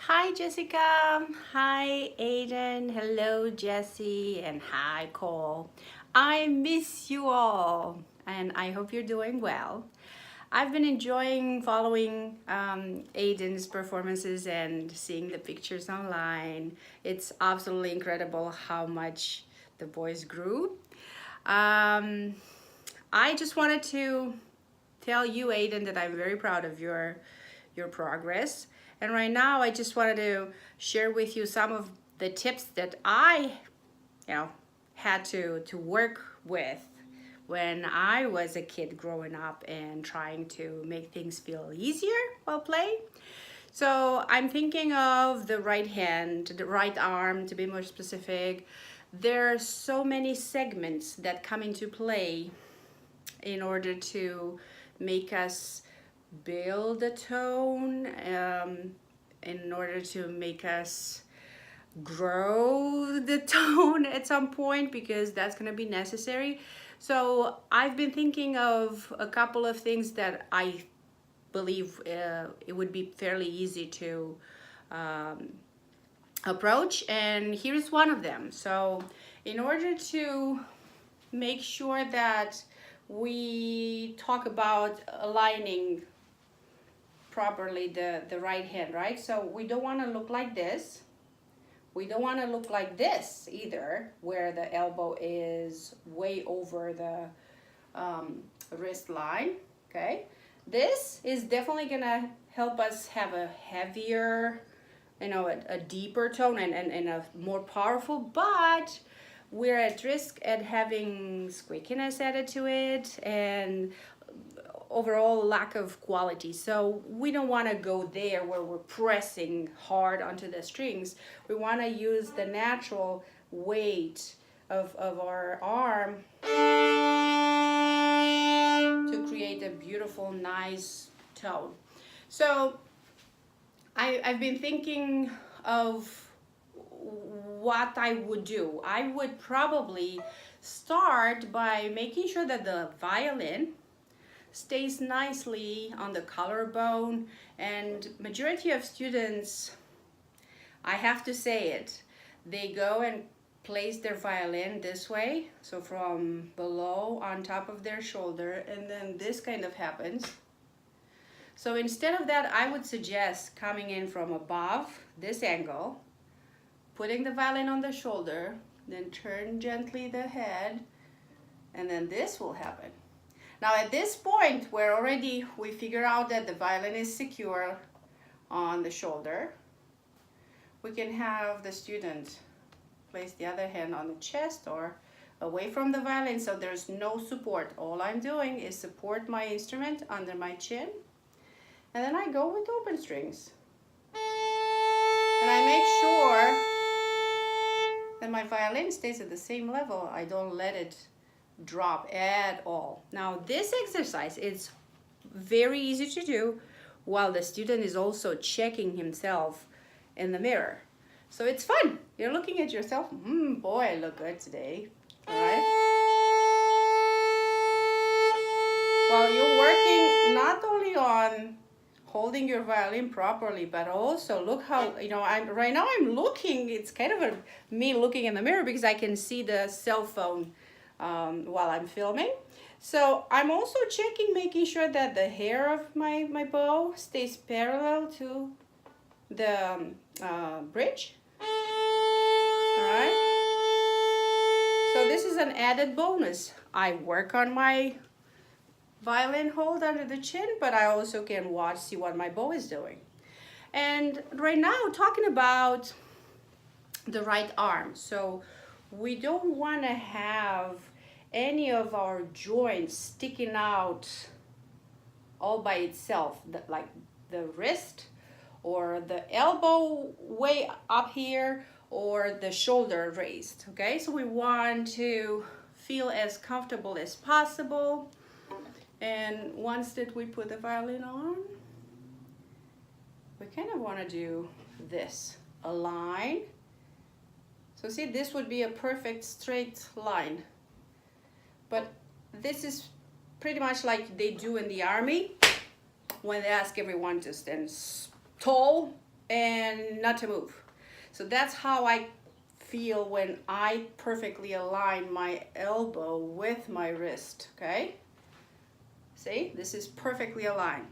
Hi Jessica, hi Aiden, hello Jesse, and hi Cole. I miss you all and I hope you're doing well. I've been enjoying following Aiden's performances and seeing the pictures online. It's absolutely incredible how much the boys grew. Um, I just wanted to tell you, Aiden, that I'm very proud of your progress. And right now, I just wanted to share with you some of the tips that I, you know, had to work with when I was a kid growing up and trying to make things feel easier while playing. So I'm thinking of the right hand, the right arm to be more specific. There are so many segments that come into play in order to make us build a tone, in order to make us grow the tone at some point because that's going to be necessary. So I've been thinking of a couple of things that I believe it would be fairly easy to um, approach, and here's one of them. So in order to make sure that we talk about aligning properly the right hand, right? So we don't want to look like this. We don't want to look like this either, where the elbow is way over the wrist line, okay? This is definitely gonna help us have a heavier, a deeper tone and a more powerful, but we're at risk at having squeakiness added to it and overall lack of quality. So we don't want to go there where we're pressing hard onto the strings. We want to use the natural weight of our arm to create a beautiful, nice tone. So I've been thinking of what I would do. I would probably start by making sure that the violin stays nicely on the collarbone, and majority of students, I have to say it, they go and place their violin this way, so from below on top of their shoulder, and then this kind of happens. So instead of that, I would suggest coming in from above this angle, putting the violin on the shoulder, then turn gently the head, and then this will happen. Now at this point, we figure out that the violin is secure on the shoulder. We can have the student place the other hand on the chest or away from the violin, so there's no support. All I'm doing is support my instrument under my chin, and then I go with open strings. And I make sure that my violin stays at the same level. I don't let it drop at all. Now this exercise is very easy to do while the student is also checking himself in the mirror. So it's fun. You're looking at yourself, boy, I look good today. All right? Well, you're working not only on holding your violin properly, but also look how, right now I'm looking, it's kind of me looking in the mirror because I can see the cell phone while I'm filming. So I'm also checking, making sure that the hair of my bow stays parallel to the bridge. All right. So this is an added bonus. I work on my violin hold under the chin, but I also can see what my bow is doing. And right now, talking about the right arm. So we don't want to have any of our joints sticking out all by itself, like the wrist or the elbow way up here or the shoulder raised, okay? So we want to feel as comfortable as possible. And once that we put the violin on, we kind of want to do this, a line. So see, this would be a perfect straight line. But this is pretty much like they do in the army when they ask everyone to stand tall and not to move. So that's how I feel when I perfectly align my elbow with my wrist, okay? See, this is perfectly aligned.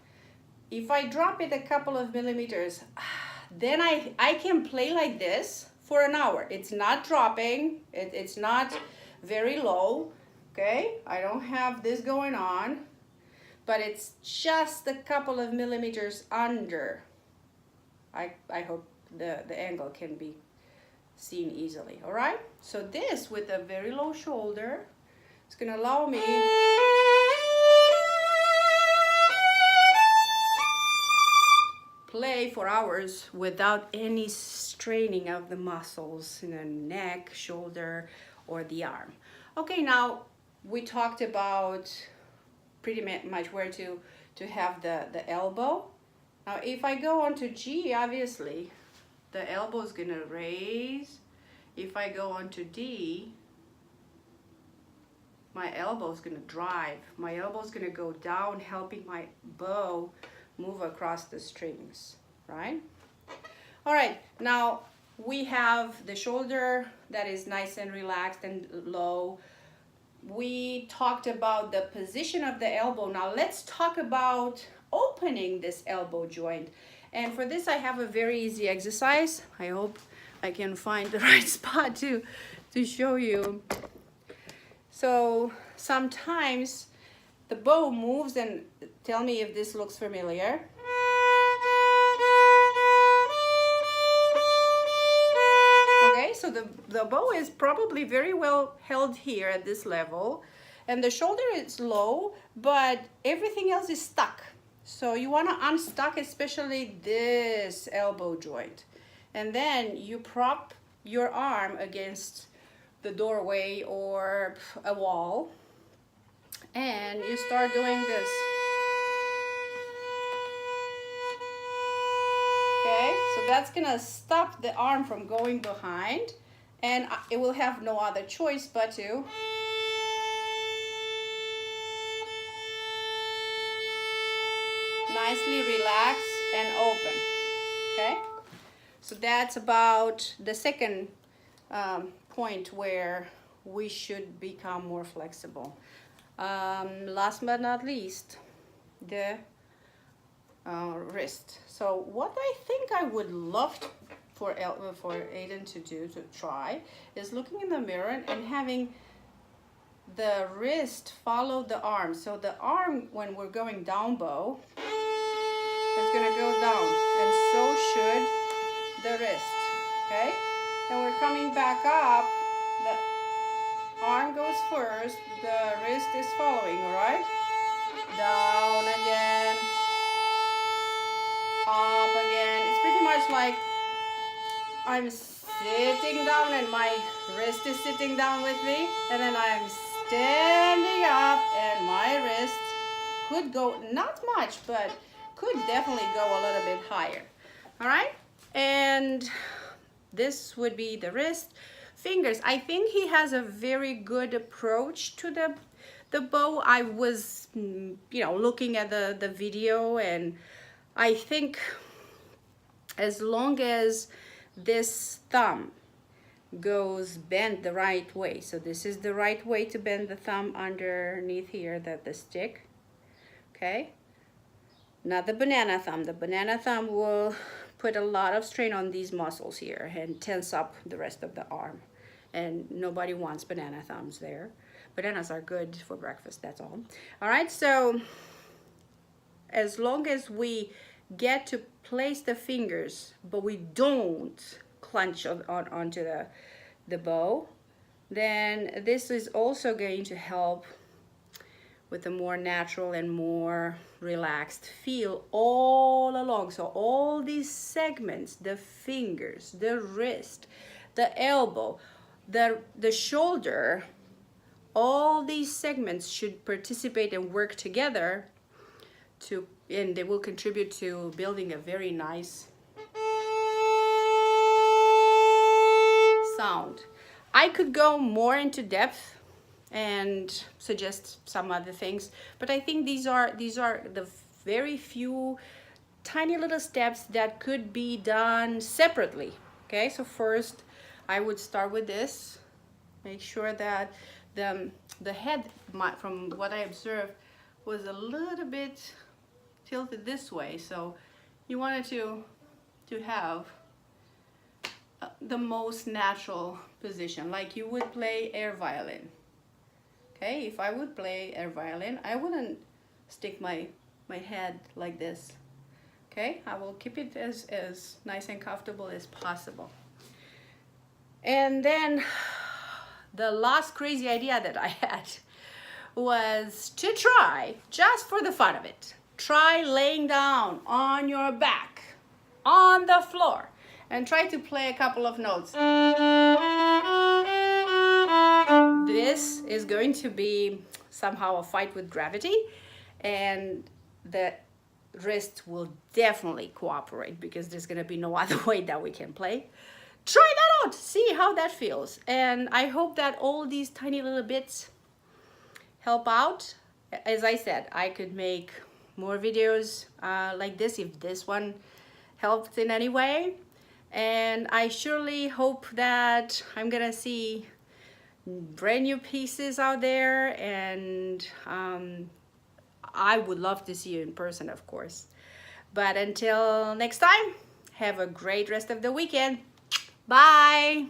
If I drop it a couple of millimeters, then I can play like this for an hour. It's not dropping, it's not very low, okay? I don't have this going on, but it's just a couple of millimeters under. I hope the angle can be seen easily, all right? So this with a very low shoulder, it's gonna allow me play for hours without any straining of the muscles in the neck, shoulder, or the arm. Okay, now we talked about pretty much where to have the elbow. Now if I go on to G, obviously the elbow is gonna raise. If I go on to D, my elbow is gonna drive. My elbow is gonna go down, helping my bow move across the strings, right? All right, now we have the shoulder that is nice and relaxed and low. We talked about the position of the elbow. Now let's talk about opening this elbow joint. And for this, I have a very easy exercise. I hope I can find the right spot to show you. So sometimes the bow moves, and tell me if this looks familiar. Okay, so the bow is probably very well held here at this level, and the shoulder is low, but everything else is stuck. So you want to unstuck especially this elbow joint, and then you prop your arm against the doorway or a wall, and you start doing this. Okay, so that's gonna stop the arm from going behind, and it will have no other choice but to nicely relax and open. Okay, so that's about the second point where we should become more flexible. Last but not least, the wrist. So what I think I would love for Aiden to try is looking in the mirror and having the wrist follow the arm. So the arm, when we're going down bow, is going to go down, and so should the wrist. Okay, and we're coming back up. The arm goes first, the wrist is following. All right, down again, up again. It's pretty much like I'm sitting down and my wrist is sitting down with me, and then I'm standing up and my wrist could go, not much, but could definitely go a little bit higher. All right, and this would be the wrist. Fingers, I think he has a very good approach to the bow. I was, looking at the video, and I think as long as this thumb goes bent the right way, so this is the right way to bend the thumb underneath here, the stick, okay? Not the banana thumb. The banana thumb will put a lot of strain on these muscles here and tense up the rest of the arm. And nobody wants banana thumbs there. Bananas are good for breakfast, that's all. All right, so as long as we get to place the fingers, but we don't clench onto the bow, then this is also going to help with a more natural and more relaxed feel all along. So all these segments, the fingers, the wrist, the elbow, the shoulder, all these segments should participate and work together and they will contribute to building a very nice sound. I could go more into depth and suggest some other things, but I think these are the very few tiny little steps that could be done separately. Okay, so first I would start with this. Make sure that the head, from what I observed, was a little bit tilted this way. So you wanted to have the most natural position, like you would play air violin. Okay, if I would play air violin, I wouldn't stick my head like this. Okay, I will keep it as nice and comfortable as possible. And then the last crazy idea that I had was to try, just for the fun of it, try laying down on your back on the floor and try to play a couple of notes. This is going to be somehow a fight with gravity, and the wrist will definitely cooperate because there's going to be no other way that we can play. Try that out, see how that feels. And I hope that all these tiny little bits help out. As I said, I could make more videos like this if this one helped in any way. And I surely hope that I'm gonna see brand new pieces out there, and I would love to see you in person, of course. But until next time, have a great rest of the weekend. Bye.